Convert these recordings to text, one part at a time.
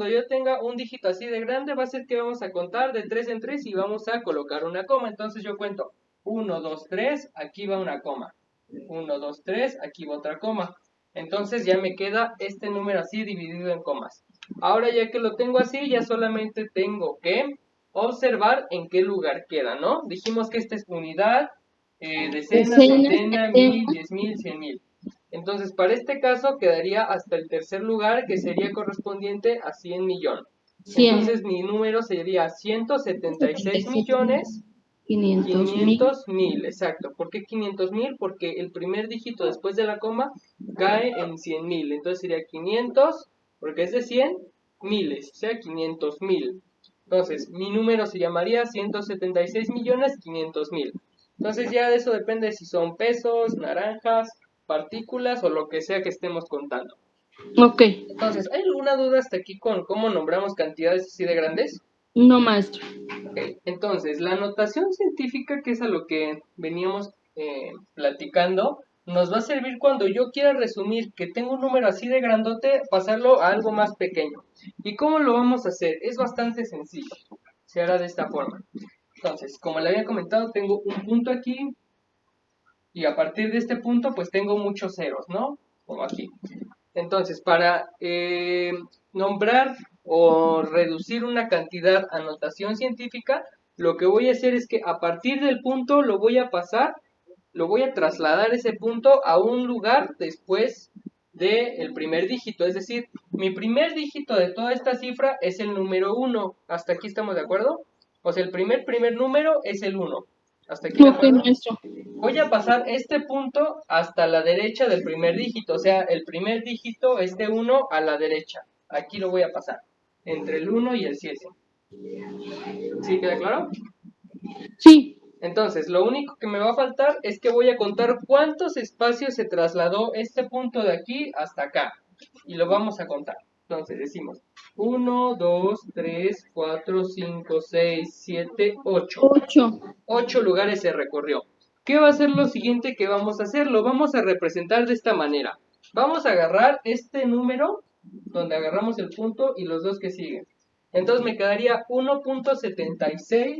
cuando yo tenga un dígito así de grande, va a ser que vamos a contar de 3 en 3 y vamos a colocar una coma. Entonces yo cuento 1, 2, 3, aquí va una coma. 1, 2, 3, aquí va otra coma. Entonces ya me queda este número así dividido en comas. Ahora ya que lo tengo así, ya solamente tengo que observar en qué lugar queda, ¿no? Dijimos que esta es unidad, decena, Decenas, centena, mil, centenas, 10,000, 100,000. Entonces, para este caso quedaría hasta el tercer lugar, que sería correspondiente a 100 millones. 100, Entonces, mi número sería 176 77, millones 500,000, 500,000, exacto. ¿Por qué 500,000? Porque el primer dígito después de la coma cae en 100,000. Entonces sería 500, porque es de 100, miles, o sea, 500,000. Entonces, mi número se llamaría 176 millones 500,000. Entonces ya de eso depende si son pesos, naranjas, partículas o lo que sea que estemos contando. ok, Entonces, ¿hay alguna duda hasta aquí con cómo nombramos cantidades así de grandes? no maestro. Ok, entonces, la notación científica, que es a lo que veníamos platicando, nos va a servir cuando yo quiera resumir que tengo un número así de grandote, pasarlo a algo más pequeño. ¿Y cómo lo vamos a hacer? Es bastante sencillo. Se hará de esta forma. Entonces, como le había comentado, tengo un punto aquí y a partir de este punto, pues tengo muchos ceros, ¿no? Como aquí. Entonces, para nombrar o reducir una cantidad a notación científica, lo que voy a hacer es que a partir del punto lo voy a pasar, lo voy a trasladar ese punto a un lugar después del primer dígito. Es decir, mi primer dígito de toda esta cifra es el número 1. ¿Hasta aquí estamos de acuerdo? O sea, el primer número es el 1. ¿Hasta aquí de Ok, acuerdo? maestro. Voy a pasar este punto hasta la derecha del primer dígito, o sea, el primer dígito, este 1 a la derecha. Aquí lo voy a pasar, entre el 1 y el 7. ¿Sí queda claro? Sí, Entonces, lo único que me va a faltar es que voy a contar cuántos espacios se trasladó este punto de aquí hasta acá. Y lo vamos a contar. Entonces, decimos 1, 2, 3, 4, 5, 6, 7, 8. 8. 8 lugares se recorrió. ¿Qué va a ser lo siguiente que vamos a hacer? Lo vamos a representar de esta manera. Vamos a agarrar este número, donde agarramos el punto y los dos que siguen. Entonces me quedaría 1.76,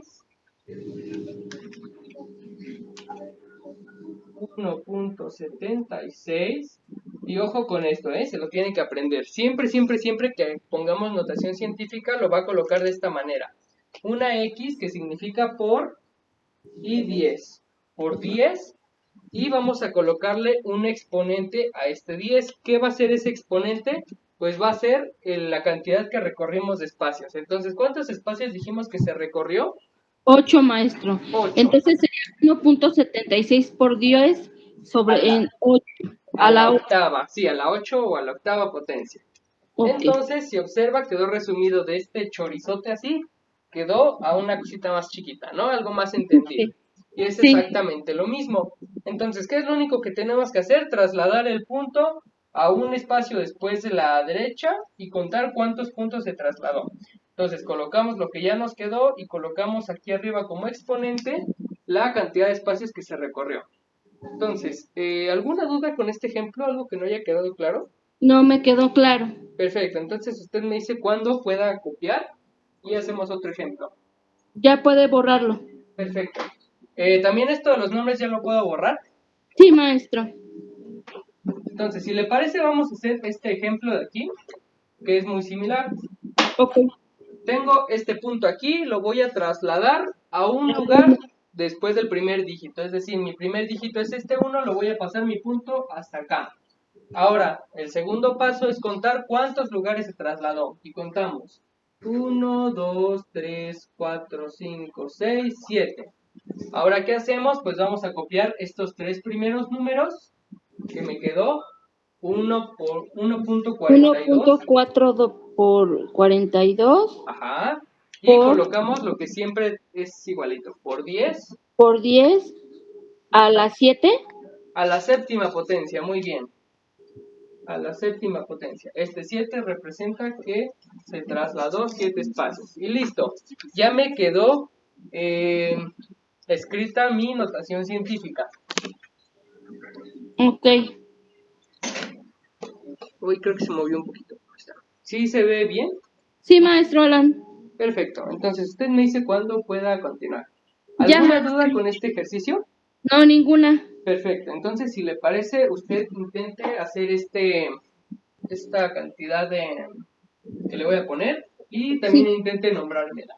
1.76, y ojo con esto, se lo tienen que aprender. Siempre, siempre, siempre que pongamos notación científica, lo va a colocar de esta manera. Una X que significa por y 10. Por 10 y vamos a colocarle un exponente a este 10. ¿Qué va a ser ese exponente? Pues va a ser la cantidad que recorrimos de espacios. Entonces, ¿cuántos espacios dijimos que se recorrió? 8, maestro. 8. Entonces sería 1.76 por 10 A sobre la, en 8, a a la la 8. octava, sí, a la 8 o a la octava potencia. Ok. Entonces, si observa, quedó resumido de este chorizote así, quedó a una cosita más chiquita, ¿no? Algo más entendible. Y es Sí. exactamente lo mismo. Entonces, ¿qué es lo único que tenemos que hacer? Trasladar el punto a un espacio después de la derecha y contar cuántos puntos se trasladó. Entonces, colocamos lo que ya nos quedó y colocamos aquí arriba como exponente la cantidad de espacios que se recorrió. Entonces, ¿alguna duda con este ejemplo? ¿Algo que no haya quedado claro? No me quedó claro. Perfecto, entonces usted me dice cuándo pueda copiar y hacemos otro ejemplo. Ya puede borrarlo. Perfecto. También esto de los nombres ya lo puedo borrar. Sí, maestro. Entonces, si le parece, vamos a hacer este ejemplo de aquí, que es muy similar. Ok. Tengo este punto aquí, lo voy a trasladar a un lugar después del primer dígito. Es decir, mi primer dígito es este 1, lo voy a pasar mi punto hasta acá. Ahora, el segundo paso es contar cuántos lugares se trasladó. Y contamos. 1, 2, 3, 4, 5, 6, 7. Ahora, ¿qué hacemos? Pues vamos a copiar estos tres primeros números, que me quedó 1 por 1.42. 1.4 por 42 Ajá. Y por, colocamos lo que siempre es igualito, por 10 por 10 a la 7. a la séptima potencia. Muy bien. A la séptima potencia. Este 7 representa que se trasladó 7 espacios. Y listo. Ya me quedó escrita mi notación científica. Ok. Uy, creo que se movió un poquito. ¿Sí se ve bien? Sí, maestro Alan. Perfecto, entonces usted me dice cuándo pueda continuar. Ya, ¿Alguna duda maestro. con este ejercicio? No, ninguna. Perfecto, entonces si le parece, usted intente hacer esta cantidad de que le voy a poner y también Sí. intente nombrármela.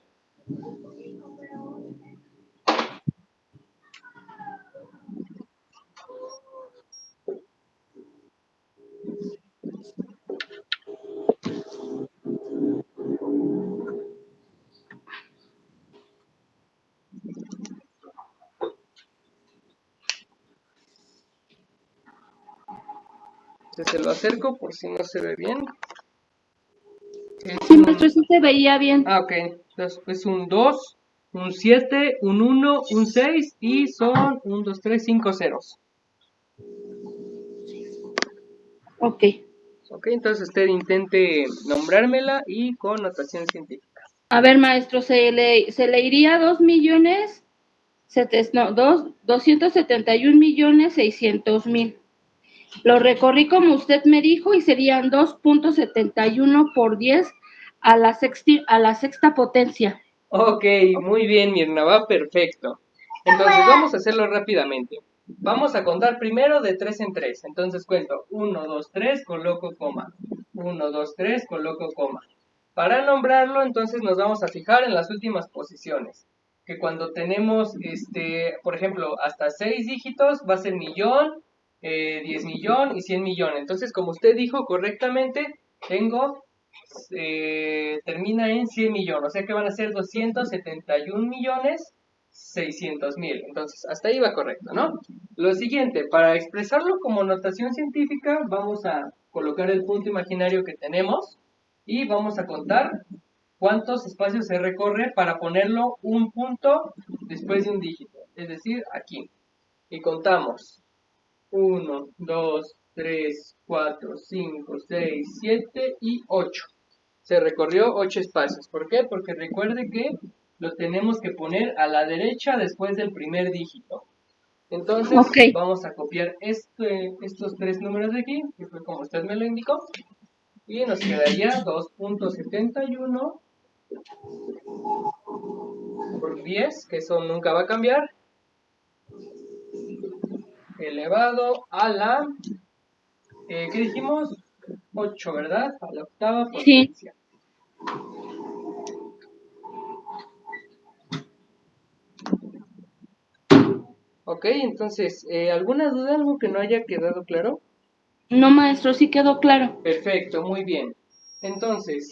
Entonces se lo acerco por si no se ve bien. Es Sí, maestro, sí se veía bien. ok, entonces es un 2, un 7, un 1, un 6 y son 1, 2, 3, 5 ceros. Ok. Ok, entonces usted intente nombrármela y con notación científica. A ver, maestro, se le iría 2.000.000, no, 271.600.000. Lo recorrí como usted me dijo y serían 2.71 por 10 a la sexta potencia. Ok, muy bien, Mirna, va perfecto. Entonces vamos a hacerlo rápidamente. Vamos a contar primero de 3 en 3. Entonces cuento 1, 2, 3, coloco coma. 1, 2, 3, coloco coma. Para nombrarlo, entonces nos vamos a fijar en las últimas posiciones. Que cuando tenemos, por ejemplo, hasta 6 dígitos va a ser millón, 10 millón y 100 millón. Entonces, como usted dijo correctamente, tengo termina en 100 millones, o sea que van a ser 271.600.000. Entonces, hasta ahí va correcto, ¿no? Lo siguiente, para expresarlo como notación científica, vamos a colocar el punto imaginario que tenemos y vamos a contar cuántos espacios se recorre para ponerlo un punto después de un dígito, es decir, aquí. Y contamos 1, 2, 3, 4, 5, 6, 7 y 8. Se recorrió 8 espacios. ¿Por qué? Porque recuerde que lo tenemos que poner a la derecha después del primer dígito. Entonces Ok. vamos a copiar estos 3 números de aquí, que fue como usted me lo indicó, y nos quedaría 2.71 por 10, que eso nunca va a cambiar, elevado a la, ¿qué dijimos? 8, ¿verdad? A la octava Sí. potencia. Ok, entonces, ¿alguna duda, algo que no haya quedado claro? No, maestro, sí quedó claro. Perfecto, muy bien. Entonces,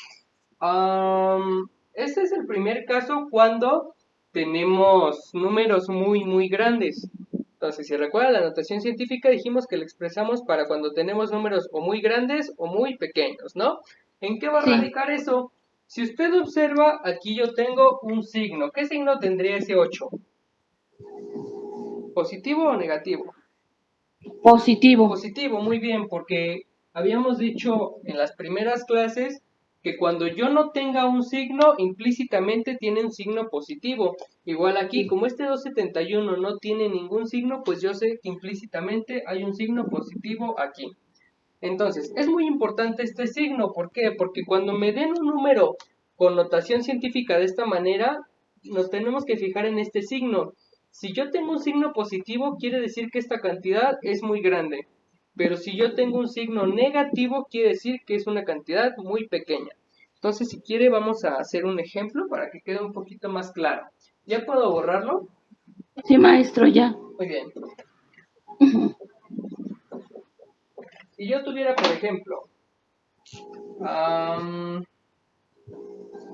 este es el primer caso cuando tenemos números muy, muy grandes. Entonces, si recuerdan la notación científica, dijimos que lo expresamos para cuando tenemos números o muy grandes o muy pequeños, ¿no? ¿En qué va a Sí. radicar eso? Si usted observa, aquí yo tengo un signo. ¿Qué signo tendría ese 8? ¿Positivo o negativo? Positivo. Positivo, muy bien, porque habíamos dicho en las primeras clases que cuando yo no tenga un signo, implícitamente tiene un signo positivo. Igual aquí, como este 271 no tiene ningún signo, pues yo sé que implícitamente hay un signo positivo aquí. Entonces, es muy importante este signo, ¿por qué? Porque cuando me den un número con notación científica de esta manera, nos tenemos que fijar en este signo. Si yo tengo un signo positivo, quiere decir que esta cantidad es muy grande. Pero si yo tengo un signo negativo, quiere decir que es una cantidad muy pequeña. Entonces, si quiere, vamos a hacer un ejemplo para que quede un poquito más claro. ¿Ya puedo borrarlo? Sí, maestro, ya. Muy bien. Si yo tuviera, por ejemplo,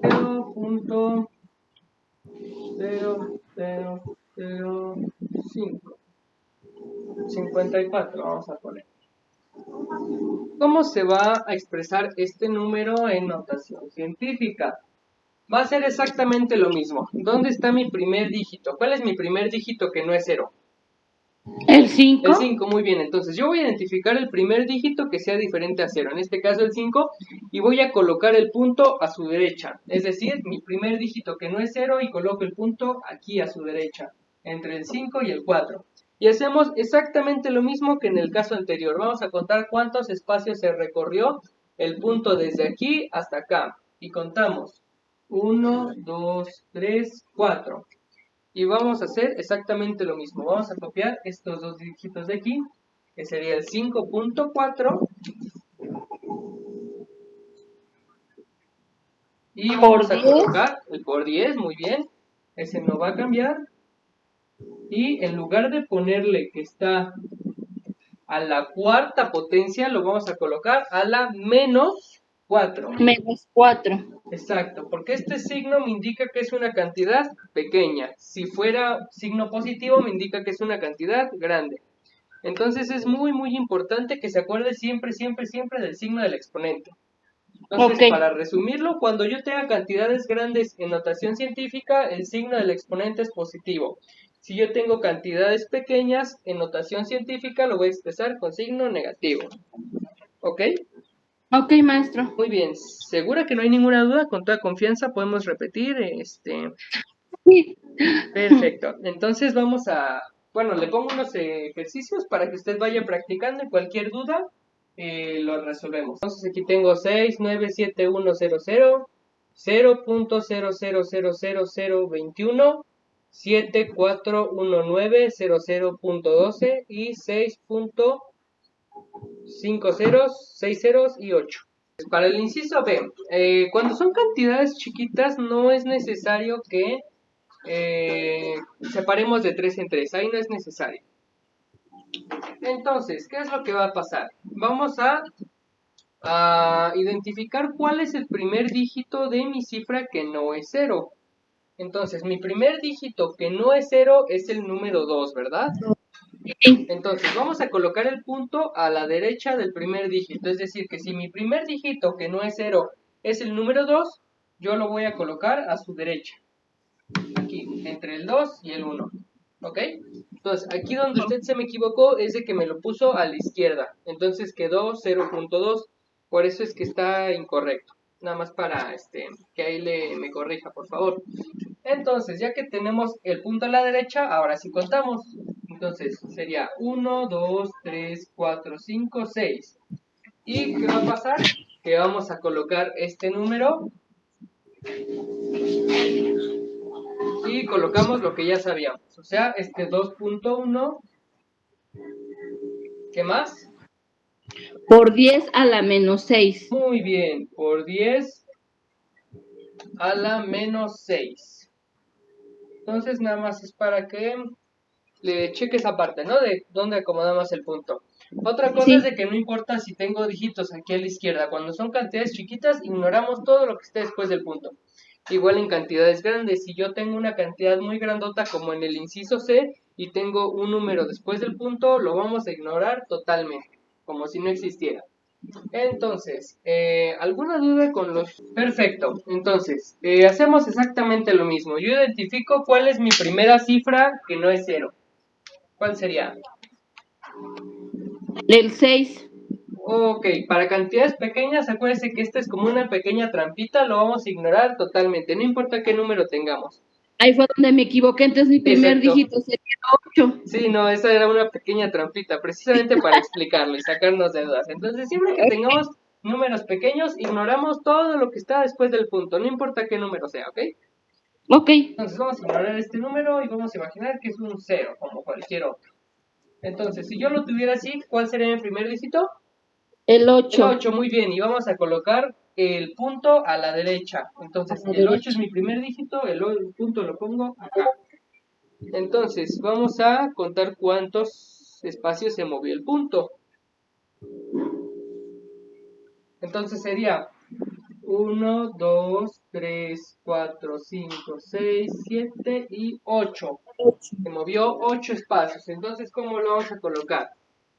0.0005, 54, vamos a poner. ¿Cómo se va a expresar este número en notación científica? Va a ser exactamente lo mismo. ¿Dónde está mi primer dígito? ¿Cuál es mi primer dígito que no es 0? El El 5. 5, muy bien. Entonces yo voy a identificar el primer dígito que sea diferente a 0, en este caso el 5, y voy a colocar el punto a su derecha. Es decir, mi primer dígito que no es 0 y coloco el punto aquí a su derecha, entre el 5 y el 4. Y hacemos exactamente lo mismo que en el caso anterior. Vamos a contar cuántos espacios se recorrió el punto desde aquí hasta acá. y contamos. 1, 2, 3, 4. Y vamos a hacer exactamente lo mismo. Vamos a copiar estos dos dígitos de aquí, que sería el 5.4. Y vamos a colocar el por 10, muy bien. Ese no va a cambiar. Y en lugar de ponerle que está a la cuarta potencia, lo vamos a colocar a la menos 4. Menos 4. Exacto, porque este signo me indica que es una cantidad pequeña. Si fuera signo positivo, me indica que es una cantidad grande. Entonces es muy, muy importante que se acuerde siempre, siempre, siempre del signo del exponente. Entonces, para resumirlo, cuando yo tenga cantidades grandes en notación científica, el signo del exponente es positivo. Si yo tengo cantidades pequeñas en notación científica, lo voy a expresar con signo negativo. ¿Ok? Ok, maestro. Muy bien. ¿Segura que no hay ninguna duda? Con toda confianza podemos repetir. Sí. Perfecto. Entonces vamos a... Bueno, le pongo unos ejercicios para que usted vaya practicando y cualquier duda lo resolvemos. Entonces aquí tengo 6971000, 0.0000021, 741900.12 y 6.50, 6 ceros y 8. Para el inciso B, cuando son cantidades chiquitas no es necesario que separemos de 3 en 3, ahí no es necesario. Entonces, ¿qué es lo que va a pasar? Vamos a identificar cuál es el primer dígito de mi cifra que no es 0. Entonces, mi primer dígito que no es 0 es el número 2, ¿verdad? Entonces, vamos a colocar el punto a la derecha del primer dígito. Es decir, que si mi primer dígito que no es 0 es el número 2, yo lo voy a colocar a su derecha. Aquí, entre el 2 y el 1. ¿Ok? Entonces, aquí donde usted se me equivocó es de que me lo puso a la izquierda. Entonces quedó 0.2. Por eso es que está incorrecto. Nada más para que ahí me corrija, por favor. Entonces, ya que tenemos el punto a la derecha, ahora sí contamos. Entonces, sería 1, 2, 3, 4, 5, 6. ¿Y qué va a pasar? Que vamos a colocar este número y colocamos lo que ya sabíamos. O sea, 2.1. ¿Qué más? Por 10 a la menos 6. Muy bien, por 10 a la menos 6. Entonces nada más es para que le cheque esa parte, ¿no? De dónde acomodamos el punto. Otra cosa es de que no importa si tengo dígitos aquí a la izquierda. Cuando son cantidades chiquitas, ignoramos todo lo que esté después del punto. Igual en cantidades grandes, si yo tengo una cantidad muy grandota como en el inciso C y tengo un número después del punto, lo vamos a ignorar totalmente, como si no existiera. Entonces, ¿alguna duda con los...? Perfecto, entonces, hacemos exactamente lo mismo. Yo identifico cuál es mi primera cifra que no es 0. ¿Cuál sería? El 6. Ok, para cantidades pequeñas, acuérdense que esta es como una pequeña trampita, lo vamos a ignorar totalmente, no importa qué número tengamos. Ahí fue donde me equivoqué, entonces mi primer dígito sería 8. Sí, no, esa era una pequeña trampita, precisamente para explicarlo y sacarnos de dudas. Entonces, siempre que tengamos números pequeños, ignoramos todo lo que está después del punto, no importa qué número sea, ¿ok? Ok. Entonces vamos a ignorar este número y vamos a imaginar que es un 0, como cualquier otro. Entonces, si yo lo tuviera así, ¿cuál sería mi primer dígito? El El 8. 8, muy bien, y vamos a colocar el punto a la derecha. Entonces, el 8 es mi primer dígito, el punto lo pongo acá. Entonces, vamos a contar cuántos espacios se movió el punto. Entonces sería 1, 2, 3, 4, 5, 6, 7 y 8. Se movió 8 espacios. Entonces, ¿cómo lo vamos a colocar?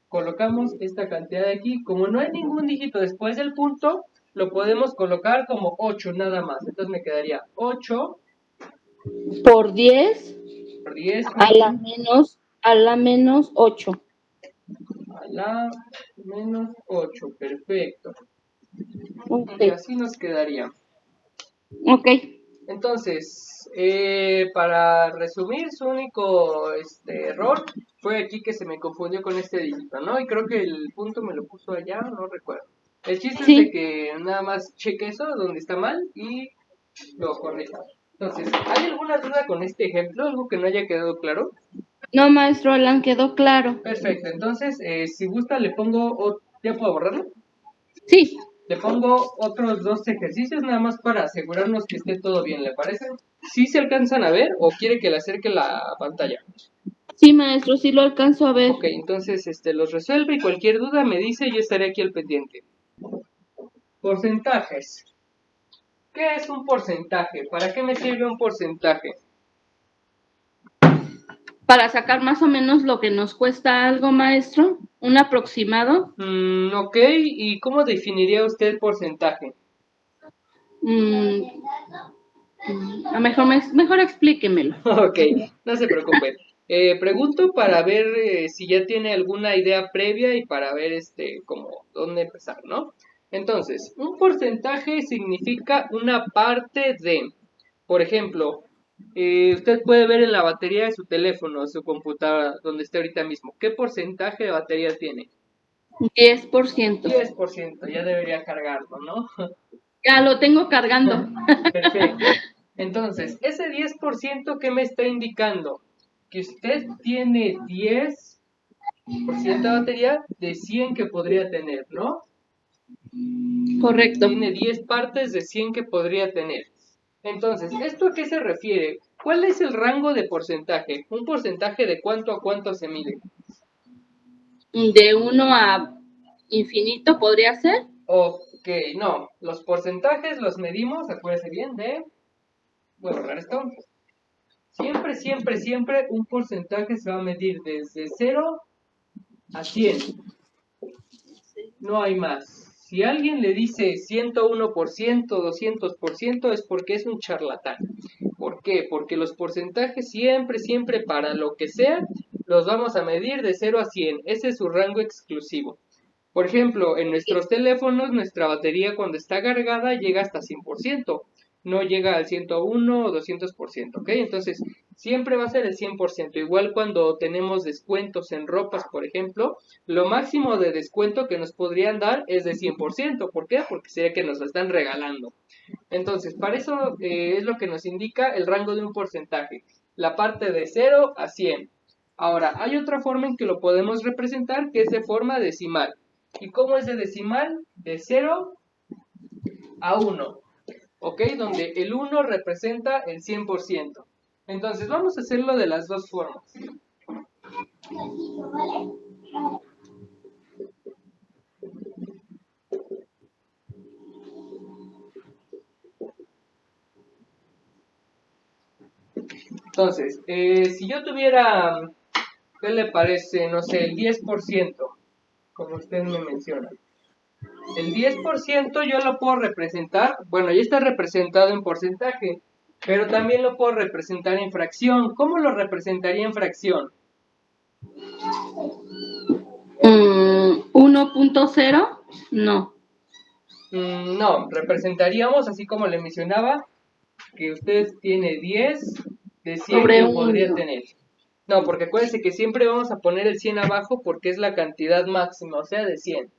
Colocamos esta cantidad de aquí. Como no hay ningún dígito después del punto, lo podemos colocar como 8 nada más. Entonces me quedaría 8 por 10 por 10 a la menos 8. A la menos 8. Perfecto. Ok. Y así nos quedaría. Ok. Entonces, para resumir, su único error fue aquí que se me confundió con este dígito, ¿no? Y creo que el punto me lo puso allá, no recuerdo. El chiste es de Sí, que nada más cheque eso donde está mal y lo corrija. Entonces, ¿hay alguna duda con este ejemplo? ¿Algo que no haya quedado claro? no, maestro Alan, quedó claro. Perfecto, entonces, si gusta, le pongo, ¿ya puedo borrarlo? Sí, Le pongo otros dos ejercicios nada más para asegurarnos que esté todo bien, ¿le parece? ¿Sí se alcanzan a ver o quiere que le acerque la pantalla? sí, maestro, sí lo alcanzo a ver. Ok, entonces los resuelve y cualquier duda me dice y yo estaré aquí al pendiente. Porcentajes. ¿Qué es un porcentaje? ¿Para qué me sirve un porcentaje? Para sacar más o menos lo que nos cuesta algo, maestro, un aproximado. Ok, ¿y cómo definiría usted porcentaje? Mm, mejor explíquemelo. Ok, no se preocupe. Pregunto para ver si ya tiene alguna idea previa y para ver como dónde empezar, ¿no? Entonces, un porcentaje significa una parte de, por ejemplo, usted puede ver en la batería de su teléfono, su computadora, donde esté ahorita mismo, ¿qué porcentaje de batería tiene? 10%. 10%, ya debería cargarlo, ¿no? Ya lo tengo cargando. Perfecto. Entonces, ese 10%, ¿qué me está indicando? Que usted tiene 10% de batería de 100 que podría tener, ¿no? Correcto. Tiene 10 partes de 100 que podría tener. Entonces, ¿esto a qué se refiere? ¿Cuál es el rango de porcentaje? ¿Un porcentaje de cuánto a cuánto se mide? De 1 a infinito podría ser. Ok, no. Los porcentajes los medimos, acuérdese bien voy a borrar esto. Siempre, siempre, siempre un porcentaje se va a medir desde 0 a 100. No hay más. Si alguien le dice 101%, 200%, es porque es un charlatán. ¿Por qué? Porque los porcentajes siempre, siempre para lo que sea, los vamos a medir de 0 a 100. Ese es su rango exclusivo. Por ejemplo, en nuestros teléfonos, nuestra batería cuando está cargada llega hasta 100%, no llega al 101 o 200%, ¿ok? Entonces, siempre va a ser el 100%. Igual cuando tenemos descuentos en ropas, por ejemplo, lo máximo de descuento que nos podrían dar es de 100%. ¿Por qué? Porque sería que nos lo están regalando. Entonces, para eso es lo que nos indica el rango de un porcentaje, la parte de 0 a 100. Ahora, hay otra forma en que lo podemos representar que es de forma decimal. ¿Y cómo es de decimal? De 0 a 1, ¿ok? Donde el 1 representa el 100%. Entonces, vamos a hacerlo de las dos formas. Entonces, si yo tuviera, ¿qué le parece? No sé, el 10%, como usted me menciona. El 10% yo lo puedo representar, bueno, ya está representado en porcentaje, pero también lo puedo representar en fracción. ¿Cómo lo representaría en fracción? 1.0, no. No, representaríamos, así como le mencionaba, que usted tiene 10 de 100 Sobre que podría 1. tener. No, porque acuérdense que siempre vamos a poner el 100 abajo porque es la cantidad máxima, o sea, de 100.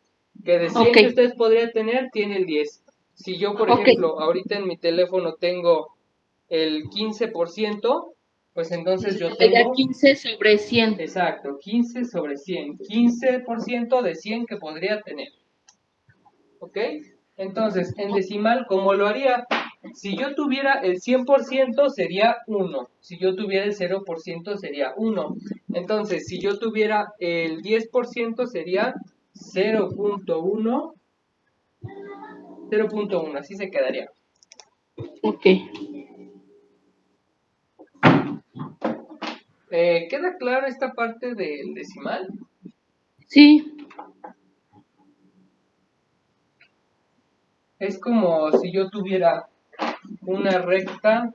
Que de 100 Ok, que usted podría tener, tiene el 10. Si yo, por ok. ejemplo, ahorita en mi teléfono tengo el 15%, pues entonces yo Sería tengo, 15/100. exacto, 15 sobre 100. 15% de 100 que podría tener. ¿Ok? Entonces, en decimal, ¿cómo lo haría? Si yo tuviera el 100% sería 1. Si yo tuviera el 0% sería 1. Entonces, si yo tuviera el 10% sería 0.1. 0.1, así se quedaría. Ok. ¿Queda claro esta parte del decimal? Sí, Es como si yo tuviera una recta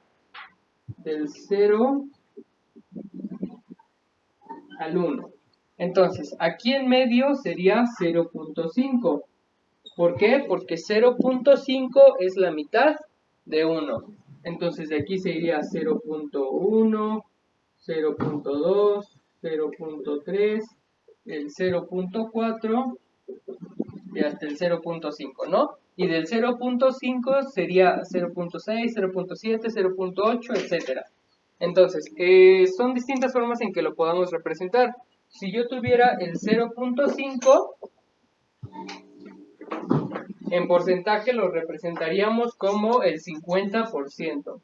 del 0 al 1. Entonces, aquí en medio sería 0.5. ¿Por qué? Porque 0.5 es la mitad de 1. Entonces, de aquí se iría 0.1, 0.2, 0.3, el 0.4, y hasta el 0.5, ¿no? Y del 0.5 sería 0.6, 0.7, 0.8, etcétera. Entonces, son distintas formas en que lo podamos representar. Si yo tuviera el 0.5, en porcentaje lo representaríamos como el 50%.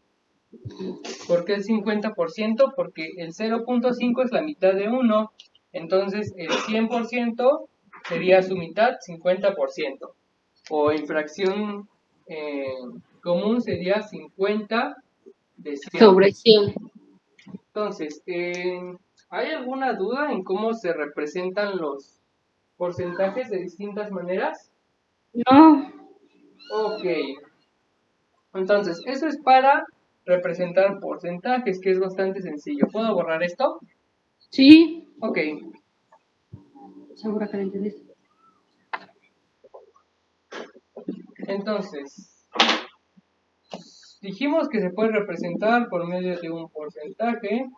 ¿Por qué el 50%? Porque el 0.5 es la mitad de 1, entonces el 100% sería su mitad, 50%. O en fracción común sería 50 de 100. Sobre 100. Entonces, ¿hay alguna duda en cómo se representan los porcentajes de distintas maneras? No. Ok. Entonces, eso es para representar porcentajes, que es bastante sencillo. ¿Puedo borrar esto? Sí. Ok. Segura que lo entendiste. Entonces, dijimos que se puede representar por medio de un porcentaje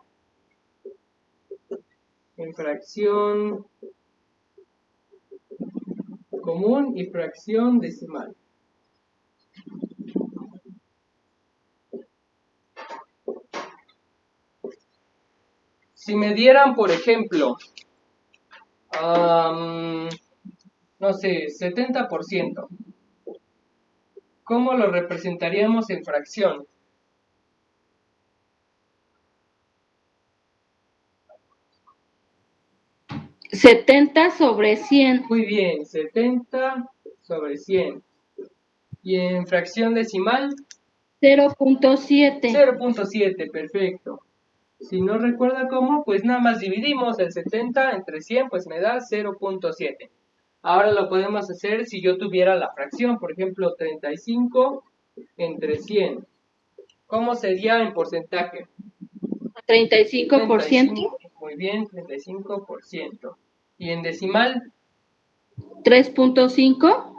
en fracción común y fracción decimal. Si me dieran, por ejemplo, no sé, 70%, ¿cómo lo representaríamos en fracción? ¿70 sobre 100? Muy bien, 70 sobre 100. ¿Y en fracción decimal? 0.7. 0.7, perfecto. Si no recuerda cómo, pues nada más dividimos el 70 entre 100, pues me da 0.7. Ahora lo podemos hacer si yo tuviera la fracción, por ejemplo, 35 entre 100. ¿Cómo sería en porcentaje? 35%. 35, muy bien, 35%. ¿Y en decimal? 3.5.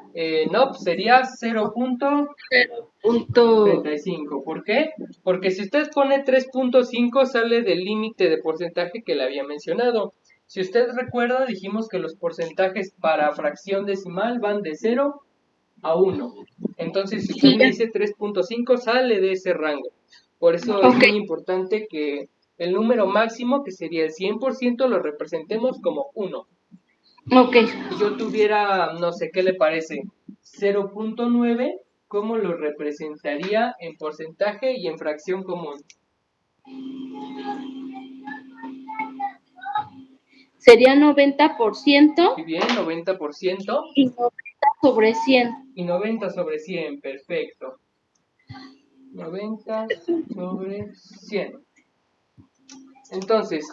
No, pues sería 0.35. ¿Por qué? Porque si usted pone 3.5 sale del límite de porcentaje que le había mencionado. Si usted recuerda, dijimos que los porcentajes para fracción decimal van de 0 a 1. Entonces, si usted Sí, me dice 3.5, sale de ese rango. Por eso es muy importante que el número máximo, que sería el 100%, lo representemos como 1. Ok. Si yo tuviera, no sé, ¿qué le parece? 0.9, ¿cómo lo representaría en porcentaje y en fracción común? Sería 90%. Muy bien, 90%. Y 90 sobre 100. Y 90 sobre 100, perfecto. 90 sobre 100. Entonces,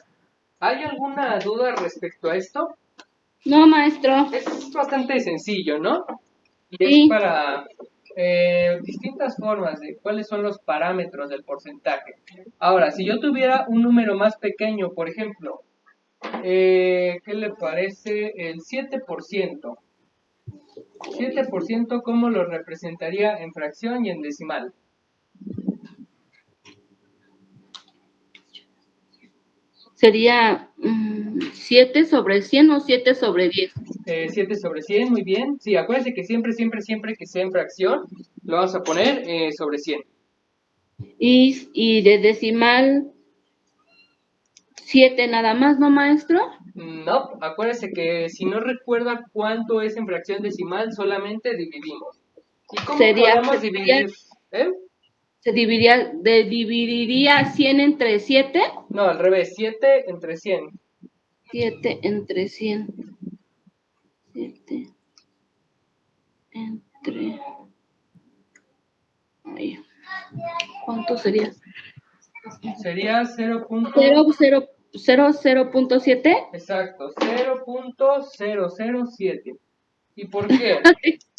¿hay alguna duda respecto a esto? No, maestro. Es bastante sencillo, ¿no? Y es Sí. para distintas formas de cuáles son los parámetros del porcentaje. Ahora, si yo tuviera un número más pequeño, por ejemplo, ¿qué le parece el 7%? 7%, ¿cómo lo representaría en fracción y en decimal? Sería 7 sobre 100 o 7 sobre 10. 7 sobre 100, muy bien. Sí, acuérdense que siempre, siempre, siempre que sea en fracción, lo vamos a poner sobre 100. Y de decimal 7 nada más, ¿no, maestro? No, acuérdese que si no recuerda cuánto es en fracción decimal, solamente dividimos. ¿Y cómo podemos dividir? Se dividiría 100 entre 7. No, al revés, 7 entre 100. 7 entre 100. 7 entre... Ay, ¿cuánto sería? Sería 0.7. Exacto, 0.007. ¿Y por qué?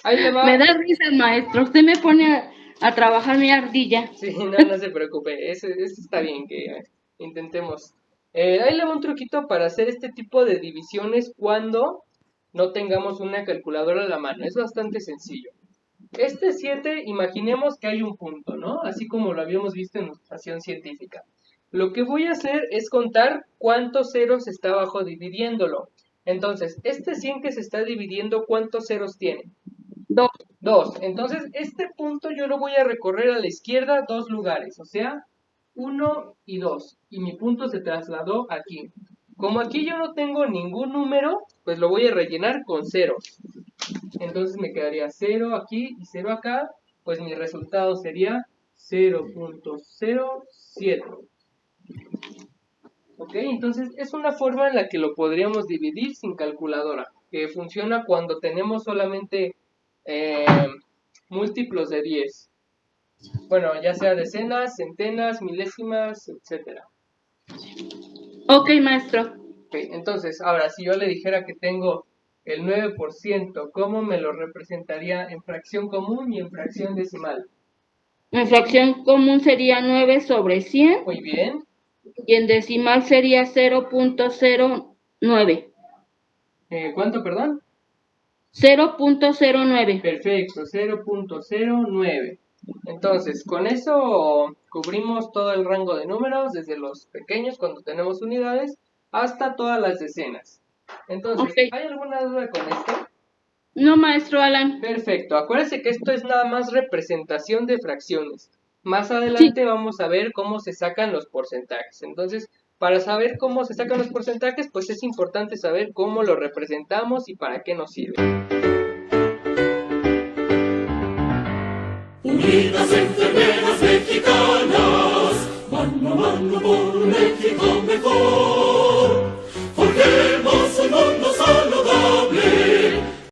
Ahí le Me va. da risa, maestro. Usted me pone a trabajar mi ardilla. Sí, no se preocupe, eso está bien que intentemos. Ahí le va un truquito para hacer este tipo de divisiones cuando no tengamos una calculadora a la mano. Es bastante sencillo. Este 7, imaginemos que hay un punto, ¿no? Así como lo habíamos visto en notación científica. Lo que voy a hacer es contar cuántos ceros está abajo dividiéndolo. Entonces, este 100 que se está dividiendo, ¿cuántos ceros tiene? 2. 2. Entonces, este punto yo lo voy a recorrer a la izquierda 2 lugares, o sea, 1 y 2. Y mi punto se trasladó aquí. Como aquí yo no tengo ningún número, pues lo voy a rellenar con ceros. Entonces me quedaría 0 aquí y 0 acá, pues mi resultado sería 0.07. ¿Ok? Entonces es una forma en la que lo podríamos dividir sin calculadora, que funciona cuando tenemos solamente múltiplos de 10. Bueno, ya sea decenas, centenas, milésimas, etcétera. Ok, maestro. Ok, entonces, ahora, si yo le dijera que tengo el 9%, ¿cómo me lo representaría en fracción común y en fracción decimal? En fracción común sería 9 sobre 100 Muy bien. y en decimal sería 0.09. ¿Cuánto, perdón? 0.09. Perfecto, 0.09. Entonces, con eso cubrimos todo el rango de números, desde los pequeños, cuando tenemos unidades, hasta todas las decenas. Entonces, Ok. ¿hay alguna duda con esto? No, maestro Alan. Perfecto, acuérdense que esto es nada más representación de fracciones. Más Sí. adelante vamos a ver cómo se sacan los porcentajes. Entonces, para saber cómo se sacan los porcentajes, pues es importante saber cómo lo representamos y para qué nos sirve. Unidas enfermeras mexicanas, mano a mano por un México mejor.